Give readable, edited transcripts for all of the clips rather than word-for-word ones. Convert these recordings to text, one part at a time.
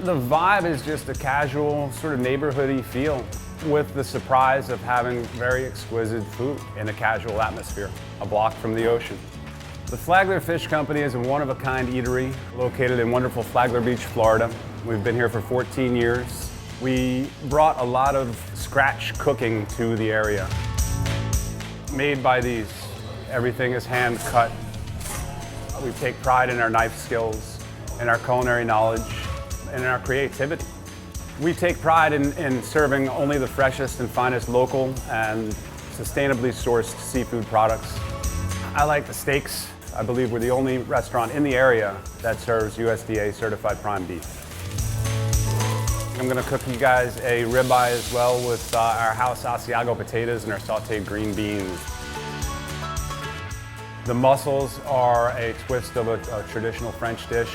The vibe is just a casual, sort of neighborhoody feel with the surprise of having very exquisite food in a casual atmosphere, a block from the ocean. The Flagler Fish Company is a one-of-a-kind eatery located in wonderful Flagler Beach, Florida. We've been here for 14 years. We brought a lot of scratch cooking to the area. Made by these. Everything is hand cut. We take pride in our knife skills, in our culinary knowledge, and in our creativity. We take pride in serving only the freshest and finest local and sustainably sourced seafood products. I like the steaks. I believe we're the only restaurant in the area that serves USDA certified prime beef. I'm going to cook you guys a ribeye as well with our house Asiago potatoes and our sauteed green beans. The mussels are a twist of a traditional French dish,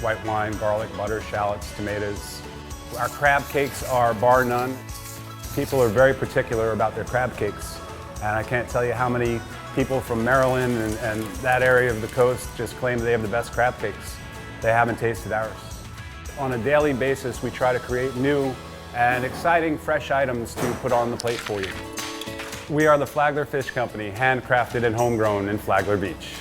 white wine, garlic, butter, shallots, tomatoes. Our crab cakes are bar none. People are very particular about their crab cakes, and I can't tell you how many people from Maryland and that area of the coast just claim they have the best crab cakes. They haven't tasted ours. On a daily basis, we try to create new and exciting fresh items to put on the plate for you. We are the Flagler Fish Company, handcrafted and homegrown in Flagler Beach.